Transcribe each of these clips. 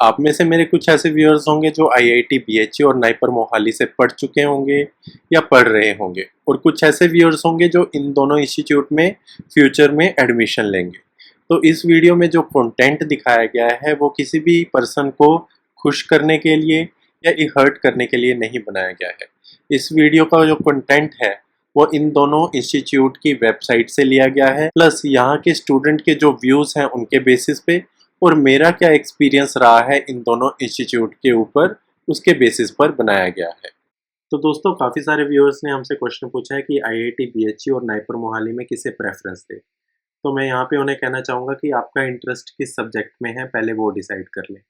आप में से मेरे कुछ ऐसे व्यूअर्स होंगे जो आईआईटी बीएचयू और नाइपर मोहाली से पढ़ चुके होंगे या पढ़ रहे होंगे, और कुछ ऐसे व्यूअर्स होंगे जो इन दोनों इंस्टीट्यूट में फ्यूचर में एडमिशन लेंगे। तो इस वीडियो में जो कंटेंट दिखाया गया है वो किसी भी पर्सन को खुश करने के लिए या हर्ट करने के लिए नहीं बनाया गया है। इस वीडियो का जो कंटेंट है वो इन दोनों इंस्टीट्यूट की वेबसाइट से लिया गया है, प्लस यहाँ के स्टूडेंट के जो व्यूज़ हैं उनके बेसिस पे, और मेरा क्या एक्सपीरियंस रहा है इन दोनों इंस्टीट्यूट के ऊपर, उसके बेसिस पर बनाया गया है। तो दोस्तों, काफ़ी सारे व्यूअर्स ने हमसे क्वेश्चन पूछा है कि आईआईटी बीएचयू और नाइपर मोहाली में किसे प्रेफरेंस दे। तो मैं यहाँ पे उन्हें कहना चाहूँगा कि आपका इंटरेस्ट किस सब्जेक्ट में है पहले वो डिसाइड कर लें।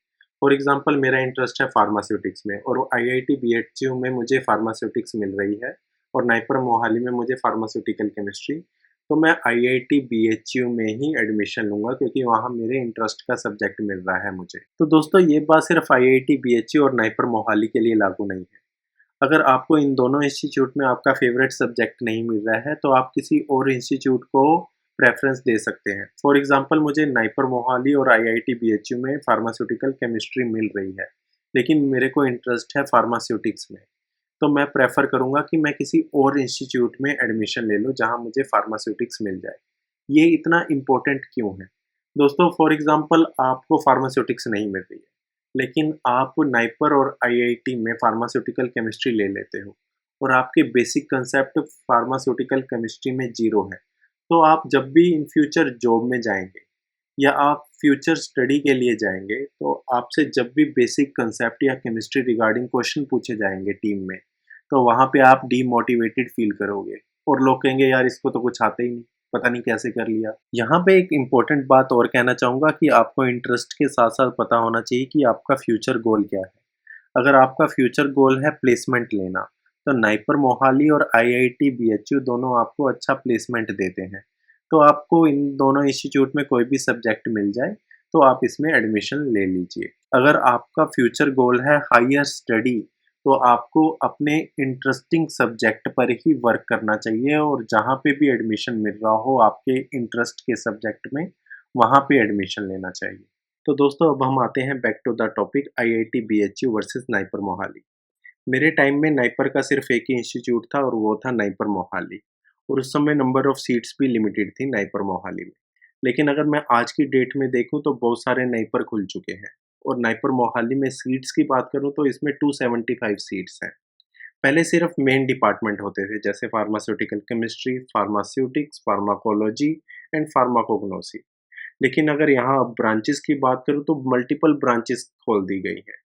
फॉर एग्जांपल, मेरा इंटरेस्ट है फार्मास्यूटिक्स में और आईआईटी बीएचयू में मुझे फार्मास्यूटिक्स मिल रही है और नाइपर मोहाली में मुझे फार्मास्यूटिकल केमिस्ट्री। तो मैं आईआईटी बीएचयू में ही एडमिशन लूँगा क्योंकि वहाँ मेरे इंटरेस्ट का सब्जेक्ट मिल रहा है मुझे। तो दोस्तों, ये बात सिर्फ आईआईटी बीएचयू और नाइपर मोहाली के लिए लागू नहीं है। अगर आपको इन दोनों इंस्टीट्यूट में आपका फेवरेट सब्जेक्ट नहीं मिल रहा है तो आप किसी और इंस्टीट्यूट को प्रेफरेंस दे सकते हैं। फॉर एग्जांपल, मुझे नाइपर मोहाली और आईआईटी बीएचयू में फार्मास्यूटिकल केमिस्ट्री मिल रही है, लेकिन मेरे को इंटरेस्ट है फार्मास्यूटिक्स में। तो मैं प्रेफर करूँगा कि मैं किसी और इंस्टीट्यूट में एडमिशन ले लूँ जहाँ मुझे फार्मास्यूटिक्स मिल जाए। ये इतना इम्पोर्टेंट क्यों है? दोस्तों, फॉर एग्जांपल, आपको फार्मास्यूटिक्स नहीं मिल रही है, लेकिन आप नाइपर और आईआईटी में फार्मास्यूटिकल केमिस्ट्री ले लेते हो और आपके बेसिक कंसेप्ट फार्मास्यूटिकल केमिस्ट्री में ज़ीरो है। तो आप जब भी इन फ्यूचर जॉब में जाएँगे या आप फ्यूचर स्टडी के लिए जाएँगे, तो आपसे जब भी बेसिक कंसेप्ट या केमिस्ट्री रिगार्डिंग क्वेश्चन पूछे जाएँगे टीम में, तो वहाँ पे आप डीमोटिवेटेड फ़ील करोगे और लोग कहेंगे, यार इसको तो कुछ आता ही नहीं, पता नहीं कैसे कर लिया। यहाँ पे एक इम्पोर्टेंट बात और कहना चाहूँगा कि आपको इंटरेस्ट के साथ-साथ पता होना चाहिए कि आपका फ्यूचर गोल क्या है। अगर आपका फ्यूचर गोल है प्लेसमेंट लेना, तो नाइपर मोहाली और आईआईटी बीएचयू दोनों आपको अच्छा प्लेसमेंट देते हैं। तो आपको इन दोनों इंस्टीट्यूट में कोई भी सब्जेक्ट मिल जाए, तो आप इसमें एडमिशन ले लीजिए। अगर आपका फ्यूचर गोल है हायर स्टडी, तो आपको अपने इंटरेस्टिंग सब्जेक्ट पर ही वर्क करना चाहिए और जहाँ पे भी एडमिशन मिल रहा हो आपके इंटरेस्ट के सब्जेक्ट में, वहाँ पे एडमिशन लेना चाहिए। तो दोस्तों, अब हम आते हैं back to the topic IIT BHU versus NIPER Mohali. मेरे टाइम में नाइपर का सिर्फ एक ही इंस्टीट्यूट था और वो था नाइपर मोहाली, और उस समय नंबर ऑफ सीट्स भी लिमिटेड थी नाइपर मोहाली में। लेकिन अगर मैं आज की डेट में देखूं तो बहुत सारे नाइपर खुल चुके हैं, और नाइपर मोहाली में सीट्स की बात करूं तो इसमें 275 सीट्स हैं। पहले सिर्फ मेन डिपार्टमेंट होते थे जैसे pharmaceutical chemistry, pharmaceutics, pharmacology and pharmacognosy. लेकिन अगर यहाँ अब ब्रांचेस की बात करूँ तो मल्टीपल ब्रांचेस खोल दी गई हैं,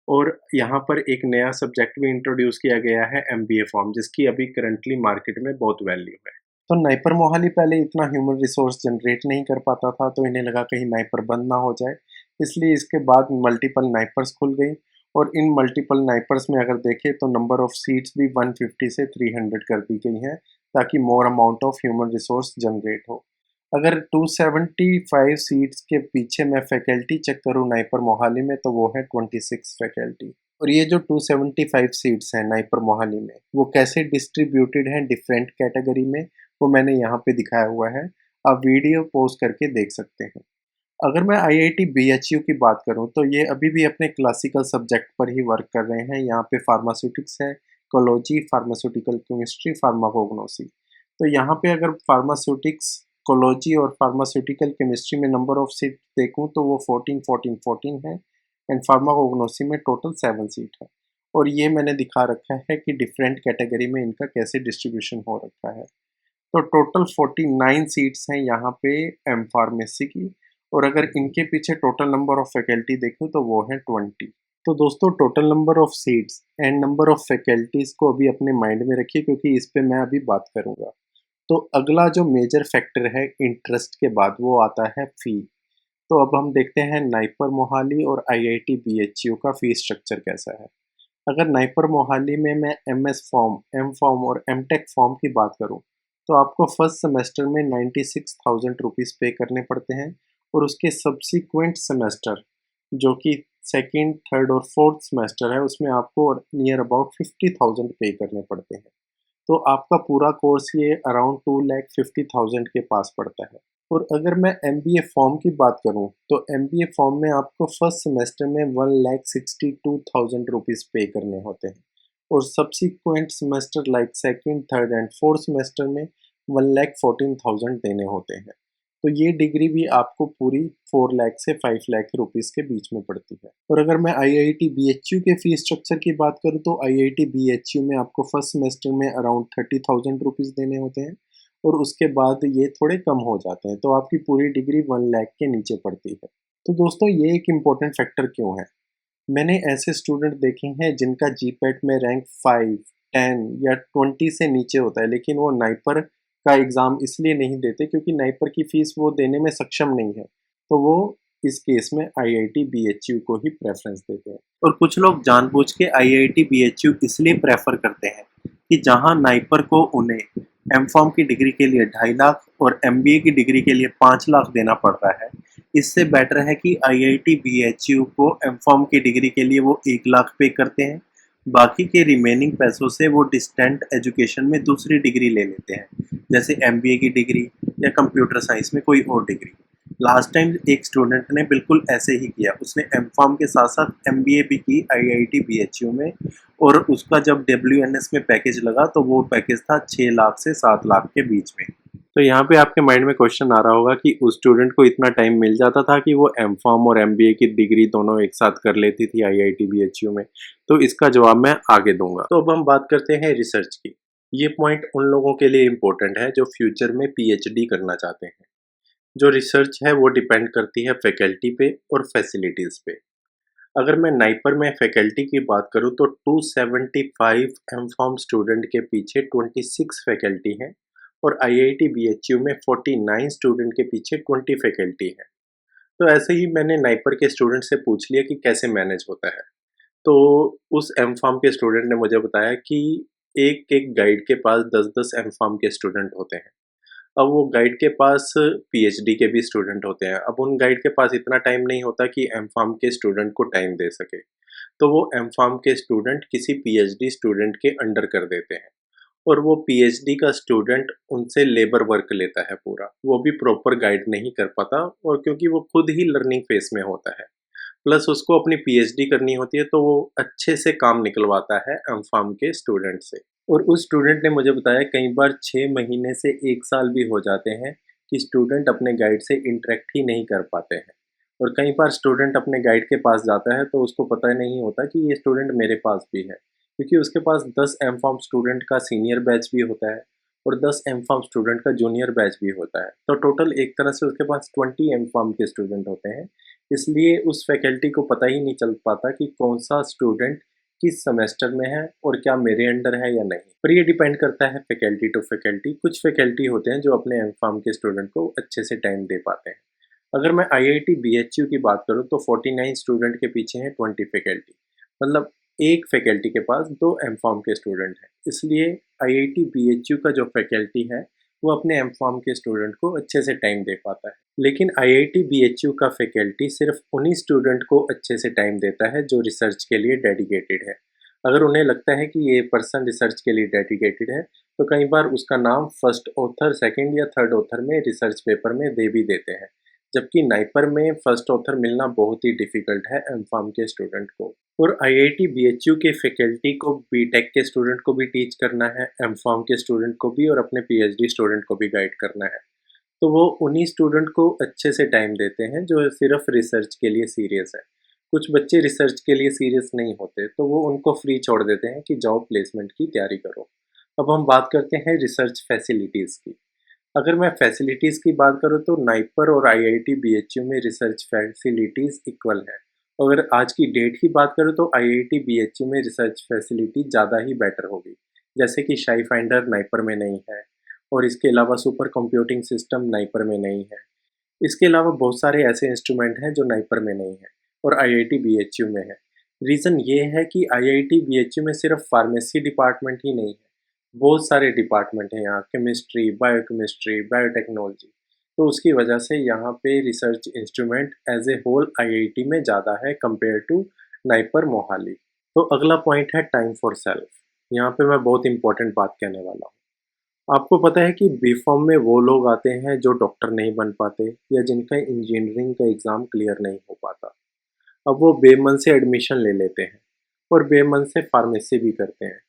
और यहाँ पर एक नया सब्जेक्ट भी इंट्रोड्यूस किया गया है एमबीए फॉर्म, जिसकी अभी करंटली मार्केट में बहुत वैल्यू है। तो नाइपर मोहाली पहले इतना ह्यूमन रिसोर्स जनरेट नहीं कर पाता था, तो इन्हें लगा कहीं नाइपर बंद ना हो जाए, इसलिए इसके बाद मल्टीपल नाइपर्स खुल गई। और इन मल्टीपल नाइपर्स में अगर देखें तो नंबर ऑफ सीट्स भी 150 से 300 कर दी गई हैं, ताकि more amount of human resource generate हो। अगर 275 सीट्स के पीछे मैं फैकल्टी चेक करूँ नाइपर मोहाली में, तो वो है 26 फैकल्टी। और ये जो 275 सीट्स हैं नाइपर मोहाली में, वो कैसे डिस्ट्रीब्यूटेड हैं डिफरेंट कैटेगरी में, वो मैंने यहाँ पे दिखाया हुआ है। आप वीडियो पॉज करके देख सकते हैं। अगर मैं आईआईटी बीएचयू की बात करूँ तो ये अभी भी अपने क्लासिकल सब्जेक्ट पर ही वर्क कर रहे हैं। यहाँ पे फार्मास्यूटिक्स है, कोलॉजी, फार्मास्यूटिकल केमिस्ट्री, फार्माकोग्नोसी। तो यहाँ पे अगर फार्मास्यूटिक्स, कोलॉजी और फार्मास्यूटिकल केमिस्ट्री में नंबर ऑफ सीट देखूँ तो वो 14 14 14 है, एंड फार्माकोग्नोसी में टोटल 7 सीट है। और ये मैंने दिखा रखा है कि डिफरेंट कैटेगरी में इनका कैसे डिस्ट्रीब्यूशन हो रखा है। तो टोटल 49 सीट्स हैं यहाँ पे एम फार्मेसी की, और अगर इनके पीछे टोटल नंबर ऑफ फैकल्टी देखूँ तो वो है 20। तो दोस्तों, total number of seats and number of faculties को अभी अपने माइंड में रखिए, क्योंकि इस पे मैं अभी बात करूँगा। तो अगला जो मेजर फैक्टर है इंटरेस्ट के बाद, वो आता है फ़ी। तो अब हम देखते हैं नाइपर मोहाली और आईआईटी बीएचयू का फ़ी स्ट्रक्चर कैसा है। अगर नाइपर मोहाली में मैं एमएस फॉर्म, एम फॉर्म और एमटेक फॉर्म की बात करूँ, तो आपको फर्स्ट सेमेस्टर में 96,000 रुपीज़ पे करने पड़ते हैं, और उसके सब्सिक्वेंट सेमेस्टर, जो कि सेकंड, थर्ड और फोर्थ सेमेस्टर है, उसमें आपको नियर अबाउट 50,000 पे करने पड़ते हैं। तो आपका पूरा कोर्स ये अराउंड 2,50,000 के पास पड़ता है। और अगर मैं एमबीए फॉर्म की बात करूं तो एमबीए फॉर्म में आपको फर्स्ट सेमेस्टर में 1,62,000 रुपीज़ पे करने होते हैं और subsequent semester like second, third and fourth semester में 1,14,000 देने होते हैं। तो ये डिग्री भी आपको पूरी 4 लाख से 5 लाख रुपीज़ के बीच में पड़ती है। और अगर मैं आईआईटी बीएचयू के फीस स्ट्रक्चर की बात करूँ तो आईआईटी बीएचयू में आपको फर्स्ट सेमेस्टर में अराउंड 30,000 रुपीज़ देने होते हैं और उसके बाद ये थोड़े कम हो जाते हैं, तो आपकी पूरी डिग्री 1 लाख के नीचे पड़ती है। तो दोस्तों ये एक इम्पोर्टेंट फैक्टर क्यों है? मैंने ऐसे स्टूडेंट देखे हैं जिनका जीपैट में रैंक 5, 10 या 20 से नीचे होता है, लेकिन वो नाइपर का एग्ज़ाम इसलिए नहीं देते क्योंकि नाइपर की फ़ीस वो देने में सक्षम नहीं है। तो वो इस केस में आईआईटी बीएचयू को ही प्रेफ़रेंस देते हैं। और कुछ लोग जानबूझ के आईआईटी बीएचयू इसलिए प्रेफ़र करते हैं कि जहाँ नाइपर को उन्हें एमफॉर्म की डिग्री के लिए 2.5 लाख और एमबीए की डिग्री के लिए 5 लाख देना पड़ रहा है, इससे बेटर है कि आईआईटी बीएचयू को एमफॉर्म की डिग्री के लिए वो 1 लाख पे करते हैं, बाकी के रिमेनिंग पैसों से वो डिस्टेंट एजुकेशन में दूसरी डिग्री ले लेते हैं, जैसे एमबीए की डिग्री या कंप्यूटर साइंस में कोई और डिग्री। लास्ट टाइम एक स्टूडेंट ने बिल्कुल ऐसे ही किया, उसने एमफॉर्म के साथ साथ एमबीए भी की आईआईटी बीएचयू में और उसका जब डब्ल्यूएनएस में पैकेज लगा तो वो पैकेज था 6 लाख से 7 लाख के बीच में। तो यहाँ पे आपके माइंड में क्वेश्चन आ रहा होगा कि उस स्टूडेंट को इतना टाइम मिल जाता था कि वो एमफॉर्म और एमबीए की डिग्री दोनों एक साथ कर लेती थी आईआईटी बीएचयू में। तो इसका जवाब मैं आगे दूंगा। तो अब हम बात करते हैं रिसर्च की। ये पॉइंट उन लोगों के लिए इम्पोर्टेंट है जो फ्यूचर में पीएचडी करना चाहते हैं। जो रिसर्च है वो डिपेंड करती है फैकल्टी पे और फैसिलिटीज़ पे। अगर मैं नाइपर में फैकल्टी की बात करूँ तो 275 एमफॉर्म स्टूडेंट के पीछे 26 फैकल्टी हैं और आईआईटी बीएचयू में 49 स्टूडेंट के पीछे 20 फैकल्टी हैं। तो ऐसे ही मैंने नाइपर के स्टूडेंट से पूछ लिया कि कैसे मैनेज होता है। तो उस एमफॉर्म के स्टूडेंट ने मुझे बताया कि एक एक गाइड के पास 10-10 एमफॉर्म के स्टूडेंट होते हैं। अब वो गाइड के पास पीएचडी के भी स्टूडेंट होते हैं। अब उन गाइड के पास इतना टाइम नहीं होता कि एमफार्म के स्टूडेंट को टाइम दे सके। तो वो एमफार्म के स्टूडेंट किसी पीएचडी स्टूडेंट के अंडर कर देते हैं और वो पीएचडी का स्टूडेंट उनसे लेबर वर्क लेता है पूरा। वो भी प्रॉपर गाइड नहीं कर पाता और क्योंकि वो खुद ही लर्निंग फेस में होता है। प्लस उसको अपनी पीएचडी करनी होती है तो वो अच्छे से काम निकलवाता है एमफार्म के स्टूडेंट से। और उस स्टूडेंट ने मुझे बताया कई बार 6 महीने से 1 साल भी हो जाते हैं कि स्टूडेंट अपने गाइड से इंटरेक्ट ही नहीं कर पाते हैं। और कई बार स्टूडेंट अपने गाइड के पास जाता है तो उसको पता नहीं होता कि ये स्टूडेंट मेरे पास भी है, क्योंकि उसके पास 10 एमफार्म स्टूडेंट का सीनियर बैच भी होता है और 10 एमफार्म स्टूडेंट का जूनियर बैच भी होता है। तो टोटल एक तरह से उसके पास 20 एमफार्म के स्टूडेंट होते हैं। इसलिए उस फैकल्टी को पता ही नहीं चल पाता कि कौन सा स्टूडेंट किस सेमेस्टर में है और क्या मेरे अंडर है या नहीं। पर ये डिपेंड करता है फैकल्टी टू फैकल्टी। कुछ फैकल्टी होते हैं जो अपने एमफार्म के स्टूडेंट को अच्छे से टाइम दे पाते हैं। अगर मैं आईआईटी बीएचयू की बात करूँ तो 49 स्टूडेंट के पीछे हैं 20 फैकल्टी, मतलब एक फैकल्टी के पास 2 एमफार्म के स्टूडेंट हैं। इसलिए आईआईटी बीएचयू का जो फैकल्टी है वो अपने एमफार्म के स्टूडेंट को अच्छे से टाइम दे पाता है। लेकिन आईआईटी बीएचयू का फैकल्टी सिर्फ उन्हीं स्टूडेंट को अच्छे से टाइम देता है जो रिसर्च के लिए डेडिकेटेड है। अगर उन्हें लगता है कि ये पर्सन रिसर्च के लिए डेडिकेटेड है तो कई बार उसका नाम फर्स्ट ऑथर, सेकंड या थर्ड ऑथर में रिसर्च पेपर में दे भी देते हैं। जबकि नाइपर में फर्स्ट ऑथर मिलना बहुत ही डिफिकल्ट है एमफार्म के स्टूडेंट को। और आईआईटी बीएचयू के फैकल्टी को बीटेक के स्टूडेंट को भी टीच करना है, एमफार्म के स्टूडेंट को भी और अपने पीएचडी स्टूडेंट को भी गाइड करना है। तो वो उन्हीं स्टूडेंट को अच्छे से टाइम देते हैं जो सिर्फ रिसर्च के लिए सीरियस है। कुछ बच्चे रिसर्च के लिए सीरियस नहीं होते तो वो उनको फ्री छोड़ देते हैं कि जाओ प्लेसमेंट की तैयारी करो। अब हम बात करते हैं रिसर्च फैसिलिटीज़ की। अगर मैं फैसिलिटीज़ की बात करूँ तो नाइपर और आईआईटी बीएचयू में रिसर्च फैसिलिटीज़ इक्वल है। अगर आज की डेट की बात करूँ तो आईआईटी बीएचयू में रिसर्च फैसिलिटी ज़्यादा ही बेटर होगी, जैसे कि शाई फाइंडर नाइपर में नहीं है और इसके अलावा सुपर कंप्यूटिंग सिस्टम नाइपर में नहीं है। इसके अलावा बहुत सारे ऐसे इंस्ट्रूमेंट हैं जो नाइपर में नहीं है और आईआईटी बीएचयू में है। रीज़न ये है कि आईआईटी बीएचयू में सिर्फ फार्मेसी डिपार्टमेंट ही नहीं है, बहुत सारे डिपार्टमेंट हैं यहाँ, केमिस्ट्री, बायोकेमिस्ट्री, बायोटेक्नोलॉजी। तो उसकी वजह से यहाँ पे research instrument as a whole IIT में ज़्यादा है कंपेयर टू नाइपर मोहाली। तो अगला पॉइंट है टाइम फॉर सेल्फ। यहाँ पे मैं बहुत इंपॉर्टेंट बात कहने वाला हूँ। आपको पता है कि बी फॉर्म में वो लोग आते हैं जो डॉक्टर नहीं बन पाते या जिनका इंजीनियरिंग का एग्ज़ाम क्लियर नहीं हो पाता। अब वो बेमन से एडमिशन ले लेते हैं और बेमन से फार्मेसी भी करते हैं।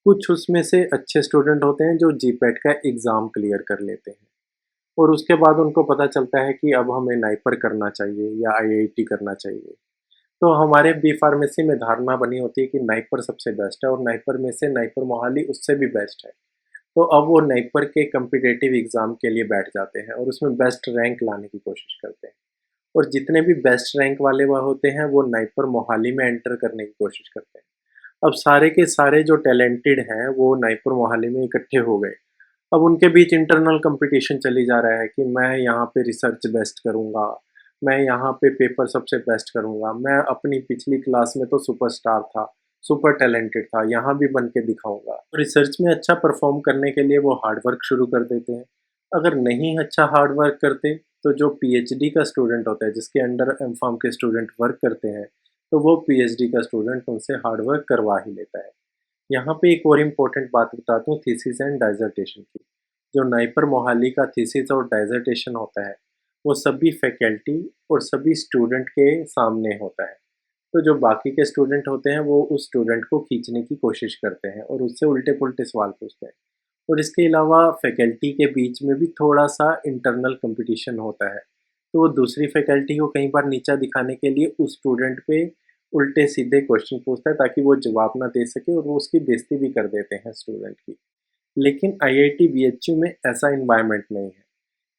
कुछ उसमें से अच्छे स्टूडेंट होते हैं जो जीपैट का एग्ज़ाम क्लियर कर लेते हैं और उसके बाद उनको पता चलता है कि अब हमें नाइपर करना चाहिए या आईआईटी करना चाहिए। तो हमारे बी फार्मेसी में धारणा बनी होती है कि नाइपर सबसे बेस्ट है और नाइपर में से नाइपर मोहाली उससे भी बेस्ट है। तो अब वो नाइपर के कॉम्पिटिटिव एग्ज़ाम के लिए बैठ जाते हैं और उसमें बेस्ट रैंक लाने की कोशिश करते हैं। और जितने भी बेस्ट रैंक वाले वह होते हैं वो नाइपर मोहाली में एंटर करने की कोशिश करते हैं। अब सारे के सारे जो टैलेंटेड हैं वो नाइपर मोहाली में इकट्ठे हो गए। अब उनके बीच इंटरनल कंपटीशन चली जा रहा है कि मैं यहाँ पे रिसर्च बेस्ट करूँगा, मैं यहाँ पे पेपर सबसे बेस्ट करूँगा, मैं अपनी पिछली क्लास में तो सुपरस्टार था, सुपर टैलेंटेड था, यहाँ भी बन के दिखाऊँगा। रिसर्च में अच्छा परफॉर्म करने के लिए वो हार्ड वर्क शुरू कर देते हैं। अगर नहीं अच्छा हार्ड वर्क करते तो जो पीएचडी का स्टूडेंट होता है जिसके अंडर एमफार्म के स्टूडेंट वर्क करते हैं, तो वो पीएचडी का स्टूडेंट उनसे हार्ड वर्क करवा ही लेता है। यहाँ पे एक और इम्पोर्टेंट बात बताता हूँ थीसिस एंड डाइजर्टेशन की। जो नाइपर मोहाली का थीसिस और डाइजर्टेशन होता है, वो सभी फैकल्टी और सभी स्टूडेंट के सामने होता है। तो जो बाकी के स्टूडेंट होते हैं वो उस स्टूडेंट को खींचने की कोशिश करते हैं और उससे उल्टे-पुल्टे सवाल पूछते हैं। और इसके अलावा फैकल्टी के बीच में भी थोड़ा-सा इंटरनल कॉम्पिटिशन होता है। तो वो दूसरी फैकल्टी को कई बार नीचा दिखाने के लिए उस स्टूडेंट पे उल्टे-सीधे क्वेश्चन पूछता है ताकि वो जवाब ना दे सके और वो उसकी बेइज़्ज़ती भी कर देते हैं स्टूडेंट की। लेकिन आईआईटी बीएचयू में ऐसा एनवायरनमेंट नहीं है।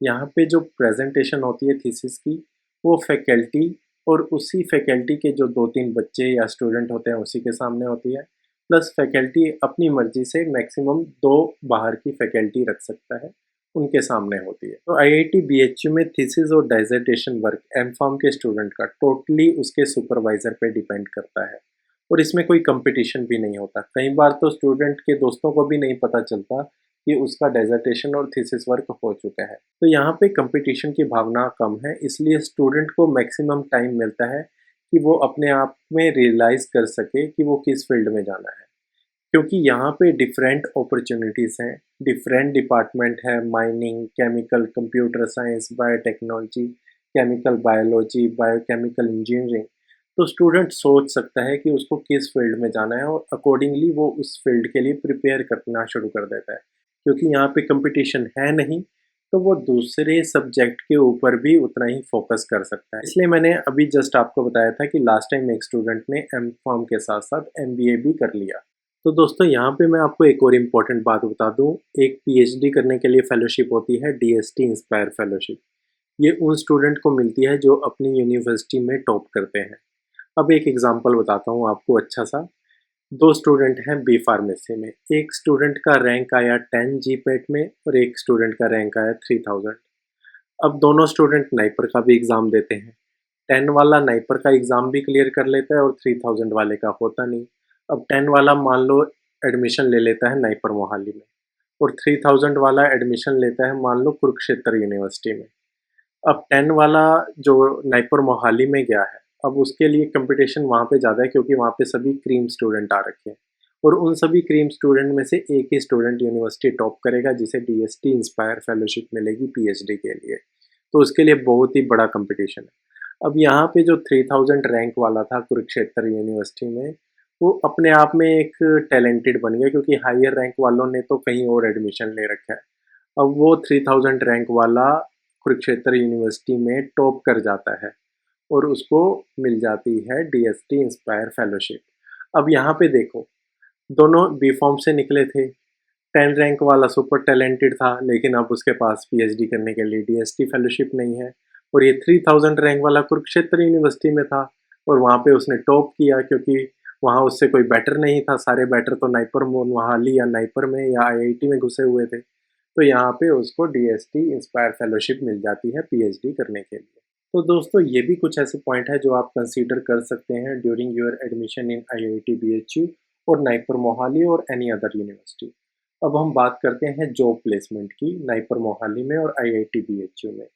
यहाँ पे जो प्रेजेंटेशन होती है थीसिस की, वो फैकल्टी और उसी फैकल्टी के जो 2-3 बच्चे या स्टूडेंट होते हैं उसी के सामने होती है। प्लस फैकल्टी अपनी मर्ज़ी से मैक्सिमम 2 बाहर की फैकल्टी रख सकता है, उनके सामने होती है। तो आईआईटी बीएचयू में थीसिस और डिसर्टेशन वर्क एमफार्म के स्टूडेंट का टोटली उसके सुपरवाइज़र पे डिपेंड करता है और इसमें कोई कंपटीशन भी नहीं होता। कई बार तो स्टूडेंट के दोस्तों को भी नहीं पता चलता कि उसका डिसर्टेशन और थीसिस वर्क हो चुका है। तो यहाँ पे कंपटीशन की भावना कम है, इसलिए स्टूडेंट को मैक्सिमम टाइम मिलता है कि वो अपने आप में रियलाइज़ कर सके कि वो किस फील्ड में जाना है। क्योंकि यहाँ पे डिफरेंट अपॉर्चुनिटीज़ हैं, डिफरेंट डिपार्टमेंट है, mining, chemical, computer science, biotechnology, chemical biology, biochemical engineering. तो स्टूडेंट सोच सकता है कि उसको किस फील्ड में जाना है और अकॉर्डिंगली वो उस फील्ड के लिए प्रिपेयर करना शुरू कर देता है। क्योंकि यहाँ पे कंपटीशन है नहीं, तो वो दूसरे सब्जेक्ट के ऊपर भी उतना ही फोकस कर सकता है। इसलिए मैंने अभी जस्ट आपको बताया था कि लास्ट टाइम एक स्टूडेंट ने एमकॉम के साथ-साथ एमबीए भी कर लिया। तो दोस्तों यहाँ पे मैं आपको एक और इम्पोर्टेंट बात बता दूँ, एक पीएचडी करने के लिए फेलोशिप होती है डीएसटी इंस्पायर फेलोशिप। ये उन स्टूडेंट को मिलती है जो अपनी यूनिवर्सिटी में टॉप करते हैं। अब एक एग्जांपल बताता हूँ आपको अच्छा सा। 2 स्टूडेंट हैं बी फार्मेसी में, एक स्टूडेंट का रैंक आया 10 जीपैट में और एक स्टूडेंट का रैंक आया 3000। अब दोनों स्टूडेंट नाइपर का भी एग्ज़ाम देते हैं। 10 वाला नाइपर का एग्ज़ाम भी क्लियर कर लेता है और 3000 वाले का होता नहीं। अब 10 वाला मान लो एडमिशन ले लेता है नाइपर मोहाली में और 3000 वाला एडमिशन लेता है मान लो कुरुक्षेत्र यूनिवर्सिटी में। अब 10 वाला जो नाइपर मोहाली में गया है, अब उसके लिए कंपटीशन वहाँ पे ज़्यादा है क्योंकि वहाँ पे सभी क्रीम स्टूडेंट आ रखे हैं और उन सभी क्रीम स्टूडेंट में से एक ही स्टूडेंट यूनिवर्सिटी टॉप करेगा जिसे डीएसटी इंस्पायर फेलोशिप मिलेगी पीएचडी के लिए। तो उसके लिए बहुत ही बड़ा कंपटीशन है। अब यहाँ पे जो 3000 रैंक वाला था कुरुक्षेत्र यूनिवर्सिटी में, वो अपने आप में एक टैलेंटेड बन गया क्योंकि हायर रैंक वालों ने तो कहीं और एडमिशन ले रखा है। अब वो 3000 रैंक वाला कुरुक्षेत्र यूनिवर्सिटी में टॉप कर जाता है और उसको मिल जाती है डीएसटी इंस्पायर फेलोशिप। अब यहाँ पे देखो, दोनों बी फॉर्म से निकले थे। 10 रैंक वाला सुपर टैलेंटेड था लेकिन अब उसके पास पीएचडी करने के लिए डीएसटी फेलोशिप नहीं है और ये 3000 रैंक वाला कुरुक्षेत्र यूनिवर्सिटी में था और वहाँ पे उसने टॉप किया क्योंकि वहाँ उससे कोई बेटर नहीं था, सारे बेटर तो नाइपर मोहाली या नाइपर में या आईआईटी में घुसे हुए थे। तो यहाँ पे उसको डीएसटी इंस्पायर फेलोशिप मिल जाती है पीएचडी करने के लिए। तो दोस्तों ये भी कुछ ऐसे पॉइंट है जो आप कंसीडर कर सकते हैं during your admission in IIT BHU और नाइपर मोहाली और एनी अदर यूनिवर्सिटी। अब हम बात करते हैं जॉब प्लेसमेंट की नाइपर मोहाली में और आईआईटी बीएचयू में।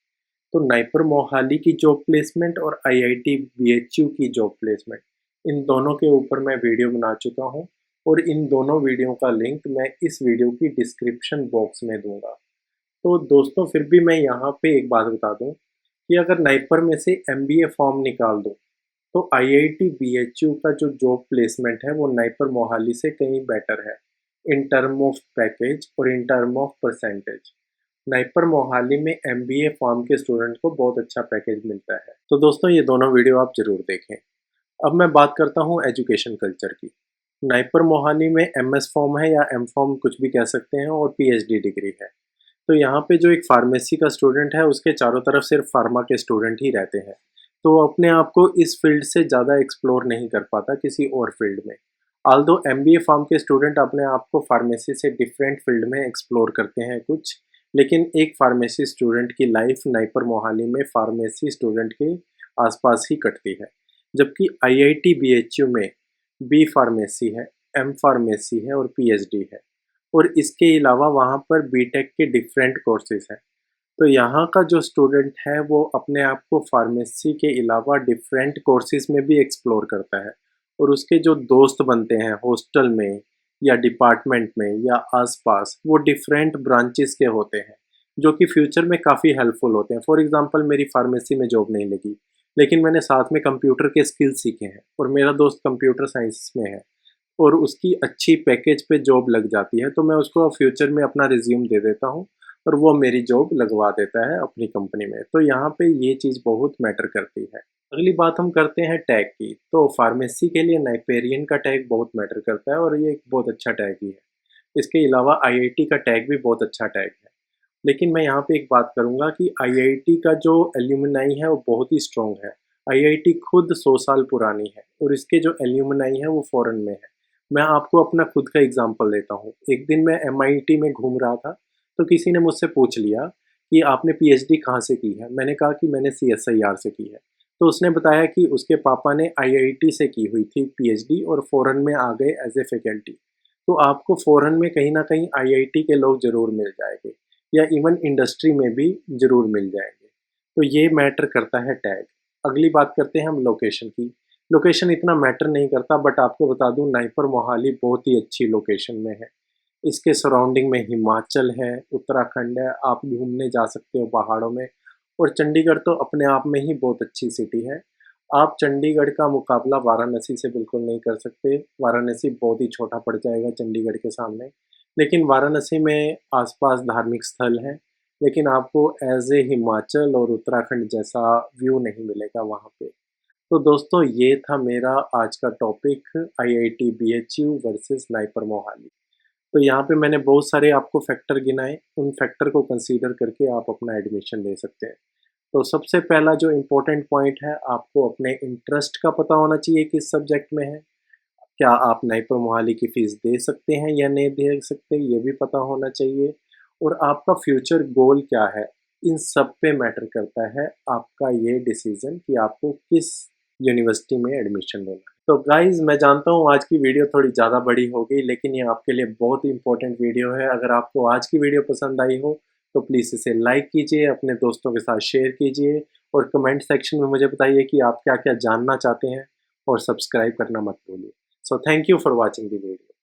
तो नाइपर मोहाली की जॉब प्लेसमेंट और आईआईटी बीएचयू की जॉब प्लेसमेंट, इन दोनों के ऊपर मैं वीडियो बना चुका हूँ और इन दोनों वीडियो का लिंक मैं इस वीडियो की डिस्क्रिप्शन बॉक्स में दूंगा। तो दोस्तों फिर भी मैं यहाँ पे एक बात बता दूं कि अगर नाइपर में से एमबीए फॉर्म निकाल दूं तो आईआईटी बीएचयू का जो जॉब प्लेसमेंट है वो नाइपर मोहाली से कहीं बेटर है इन टर्म ऑफ पैकेज और in term of percentage. NIPER Mohali में एमबीए फॉर्म के स्टूडेंट को बहुत अच्छा पैकेज मिलता है। तो दोस्तों ये दोनों वीडियो आप जरूर देखें। अब मैं बात करता हूँ एजुकेशन कल्चर की। नाइपर मोहाली में एमएस फॉर्म है या एम फॉर्म कुछ भी कह सकते हैं और पीएचडी डिग्री है। तो यहाँ पे जो एक फार्मेसी का स्टूडेंट है उसके चारों तरफ सिर्फ फार्मा के स्टूडेंट ही रहते हैं, तो वो अपने आप को इस फील्ड से ज़्यादा एक्सप्लोर नहीं कर पाता किसी और फील्ड में। आल्दो एमबीए फार्म के स्टूडेंट अपने आप को फार्मेसी से डिफरेंट फील्ड में एक्सप्लोर करते हैं कुछ, लेकिन एक फार्मेसी स्टूडेंट की लाइफ नाइपर मोहाली में फार्मेसी स्टूडेंट के आसपास ही कटती है। जबकि आईआईटी बीएचयू में बी फार्मेसी है, एम फार्मेसी है और पीएचडी है, और इसके अलावा वहाँ पर बीटेक के डिफरेंट कोर्सेज हैं। तो यहाँ का जो स्टूडेंट है वो अपने आप को फार्मेसी के अलावा डिफरेंट कोर्सेज में भी एक्सप्लोर करता है, और उसके जो दोस्त बनते हैं हॉस्टल में या डिपार्टमेंट में या आसपास वो डिफरेंट ब्रांचेस के होते हैं, जो कि फ्यूचर में काफ़ी हेल्पफुल होते हैं। फॉर एग्जांपल मेरी फार्मेसी में जॉब नहीं लगी, लेकिन मैंने साथ में कंप्यूटर के स्किल्स सीखे हैं, और मेरा दोस्त कंप्यूटर साइंस में है और उसकी अच्छी पैकेज पे जॉब लग जाती है, तो मैं उसको फ्यूचर में अपना रिज्यूम दे देता हूँ और वो मेरी जॉब लगवा देता है अपनी कंपनी में। तो यहाँ पे ये चीज़ बहुत मैटर करती है। अगली बात हम करते हैं टैग की। तो फार्मेसी के लिए नाइपेरियन का टैग बहुत मैटर करता है और ये एक बहुत अच्छा टैग ही है। इसके अलावा आईआईटी का टैग भी बहुत अच्छा टैग है। लेकिन मैं यहाँ पे एक बात करूँगा कि आईआईटी का जो एल्यूमिनाई है वो बहुत ही स्ट्रॉन्ग है। आईआईटी खुद 100 साल पुरानी है और इसके जो एल्यूमिनाई है वो फॉरेन में है। मैं आपको अपना खुद का एग्जांपल देता हूँ। एक दिन मैं एमआईटी में घूम रहा था, तो किसी ने मुझसे पूछ लिया कि आपने पीएचडी कहाँ से की है? मैंने कहा कि मैंने सीएसआईआर से की है। तो उसने बताया कि उसके पापा ने आईआईटी से की हुई थी पीएचडी और फॉरेन में आ गए एज ए फैकल्टी। तो आपको फॉरेन में कहीं ना कहीं आईआईटी के लोग ज़रूर मिल जाएंगे, या इवन इंडस्ट्री में भी ज़रूर मिल जाएंगे। तो ये मैटर करता है टैग। अगली बात करते हैं हम लोकेशन की। लोकेशन इतना मैटर नहीं करता, बट आपको बता दूं नाइपर मोहाली बहुत ही अच्छी लोकेशन में है। इसके सराउंडिंग में हिमाचल है, उत्तराखंड है, आप घूमने जा सकते हो पहाड़ों में, और चंडीगढ़ तो अपने आप में ही बहुत अच्छी सिटी है। आप चंडीगढ़ का मुकाबला वाराणसी से बिल्कुल नहीं कर सकते। वाराणसी बहुत ही छोटा पड़ जाएगा चंडीगढ़ के सामने। लेकिन वाराणसी में आसपास धार्मिक स्थल हैं, लेकिन आपको एज ए हिमाचल और उत्तराखंड जैसा व्यू नहीं मिलेगा वहाँ पे। तो दोस्तों ये था मेरा आज का topic, IIT BHU versus NIPER Mohali. तो यहाँ पे मैंने बहुत सारे आपको फैक्टर गिनाए, उन फैक्टर को कंसीडर करके आप अपना एडमिशन ले सकते हैं। तो सबसे पहला जो इम्पोर्टेंट पॉइंट है, आपको अपने इंटरेस्ट का पता होना चाहिए किस सब्जेक्ट में है। क्या आप नाइपर मोहाली की फ़ीस दे सकते हैं या नहीं दे सकते, ये भी पता होना चाहिए। और आपका फ्यूचर गोल क्या है, इन सब पे मैटर करता है आपका ये डिसीज़न कि आपको किस यूनिवर्सिटी में एडमिशन लेना है। तो गाइज़ मैं जानता हूँ आज की वीडियो थोड़ी ज़्यादा बड़ी हो गई, लेकिन ये आपके लिए बहुत ही इंपॉर्टेंट वीडियो है। अगर आपको आज की वीडियो पसंद आई हो तो प्लीज़ इसे लाइक कीजिए, अपने दोस्तों के साथ शेयर कीजिए, और कमेंट सेक्शन में मुझे बताइए कि आप क्या क्या जानना चाहते हैं, और सब्सक्राइब करना मत भूलिए। So thank you for watching the video.